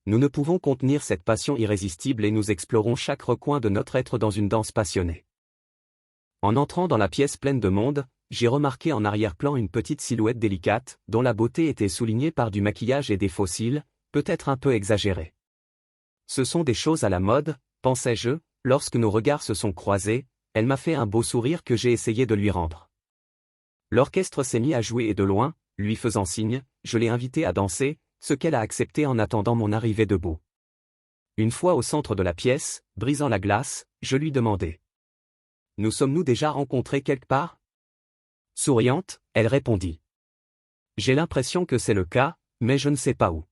Nous ne pouvons contenir cette passion irrésistible et nous explorons chaque recoin de notre être dans une danse passionnée. En entrant dans la pièce pleine de monde, j'ai remarqué en arrière-plan une petite silhouette délicate, dont la beauté était soulignée par du maquillage et des faux cils, peut-être un peu exagérés. Ce sont des choses à la mode, pensais-je, lorsque nos regards se sont croisés, elle m'a fait un beau sourire que j'ai essayé de lui rendre. L'orchestre s'est mis à jouer et de loin, lui faisant signe, je l'ai invitée à danser, ce qu'elle a accepté en attendant mon arrivée debout. Une fois au centre de la pièce, brisant la glace, je lui demandai. « Nous sommes-nous déjà rencontrés quelque part ?» Souriante, elle répondit. « J'ai l'impression que c'est le cas, mais je ne sais pas où. »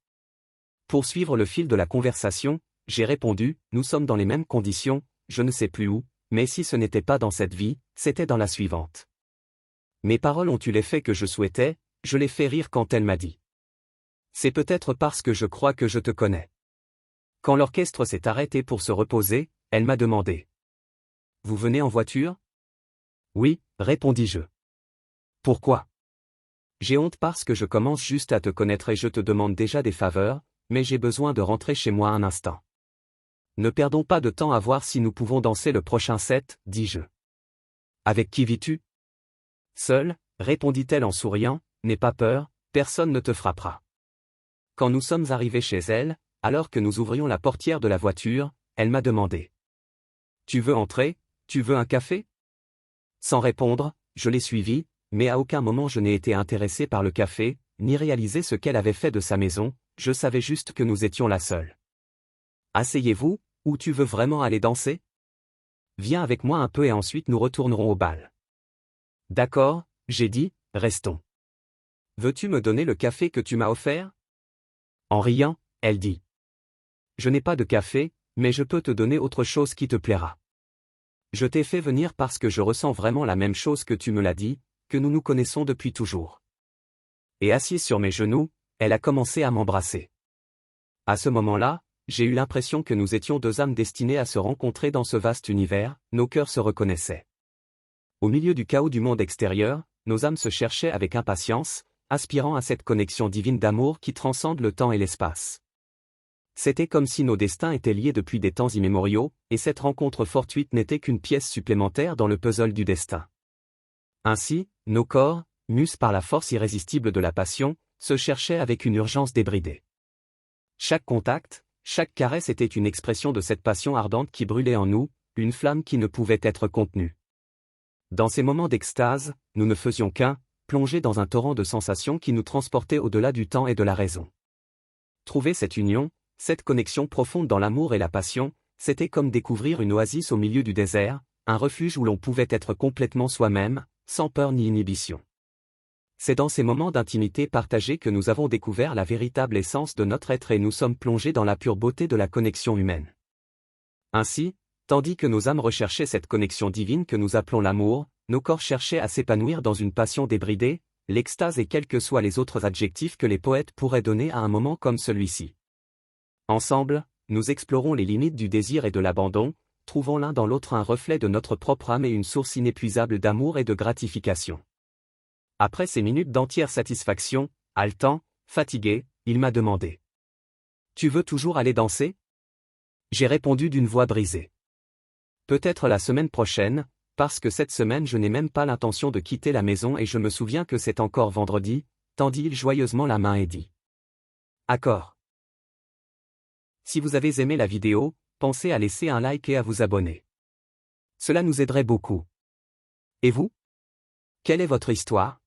Pour suivre le fil de la conversation, j'ai répondu, « Nous sommes dans les mêmes conditions, je ne sais plus où, mais si ce n'était pas dans cette vie, c'était dans la suivante. » Mes paroles ont eu l'effet que je souhaitais, je l'ai fait rire quand elle m'a dit. « C'est peut-être parce que je crois que je te connais. » Quand l'orchestre s'est arrêté pour se reposer, elle m'a demandé. « Vous venez en voiture ?» « Oui, répondis-je. »« Pourquoi ?» « J'ai honte parce que je commence juste à te connaître et je te demande déjà des faveurs, mais j'ai besoin de rentrer chez moi un instant. »« Ne perdons pas de temps à voir si nous pouvons danser le prochain set, dis-je. »« Avec qui vis-tu ?»« Seule, répondit-elle en souriant, n'aie pas peur, personne ne te frappera. » Quand nous sommes arrivés chez elle, alors que nous ouvrions la portière de la voiture, elle m'a demandé. « Tu veux entrer, tu veux un café ?» Sans répondre, je l'ai suivie, mais à aucun moment je n'ai été intéressé par le café, ni réalisé ce qu'elle avait fait de sa maison, je savais juste que nous étions la seule. « Asseyez-vous, ou tu veux vraiment aller danser ? Viens avec moi un peu et ensuite nous retournerons au bal. » D'accord, j'ai dit, restons. Veux-tu me donner le café que tu m'as offert ? En riant, elle dit. Je n'ai pas de café, mais je peux te donner autre chose qui te plaira. Je t'ai fait venir parce que je ressens vraiment la même chose que tu me l'as dit, que nous nous connaissons depuis toujours. Et assise sur mes genoux, elle a commencé à m'embrasser. À ce moment-là, j'ai eu l'impression que nous étions deux âmes destinées à se rencontrer dans ce vaste univers, nos cœurs se reconnaissaient. Au milieu du chaos du monde extérieur, nos âmes se cherchaient avec impatience, aspirant à cette connexion divine d'amour qui transcende le temps et l'espace. C'était comme si nos destins étaient liés depuis des temps immémoriaux, et cette rencontre fortuite n'était qu'une pièce supplémentaire dans le puzzle du destin. Ainsi, nos corps, mus par la force irrésistible de la passion, se cherchaient avec une urgence débridée. Chaque contact, chaque caresse était une expression de cette passion ardente qui brûlait en nous, une flamme qui ne pouvait être contenue. Dans ces moments d'extase, nous ne faisions qu'un, plonger dans un torrent de sensations qui nous transportait au-delà du temps et de la raison. Trouver cette union, cette connexion profonde dans l'amour et la passion, c'était comme découvrir une oasis au milieu du désert, un refuge où l'on pouvait être complètement soi-même, sans peur ni inhibition. C'est dans ces moments d'intimité partagée que nous avons découvert la véritable essence de notre être et nous sommes plongés dans la pure beauté de la connexion humaine. Ainsi, tandis que nos âmes recherchaient cette connexion divine que nous appelons l'amour, nos corps cherchaient à s'épanouir dans une passion débridée, l'extase et quels que soient les autres adjectifs que les poètes pourraient donner à un moment comme celui-ci. Ensemble, nous explorons les limites du désir et de l'abandon, trouvant l'un dans l'autre un reflet de notre propre âme et une source inépuisable d'amour et de gratification. Après ces minutes d'entière satisfaction, haletant, fatigué, il m'a demandé. « Tu veux toujours aller danser ?» J'ai répondu d'une voix brisée. « Peut-être la semaine prochaine, parce que cette semaine je n'ai même pas l'intention de quitter la maison et je me souviens que c'est encore vendredi, » tendit-il joyeusement la main et dit. « Accord. » Si vous avez aimé la vidéo, pensez à laisser un like et à vous abonner. Cela nous aiderait beaucoup. Et vous ? Quelle est votre histoire ?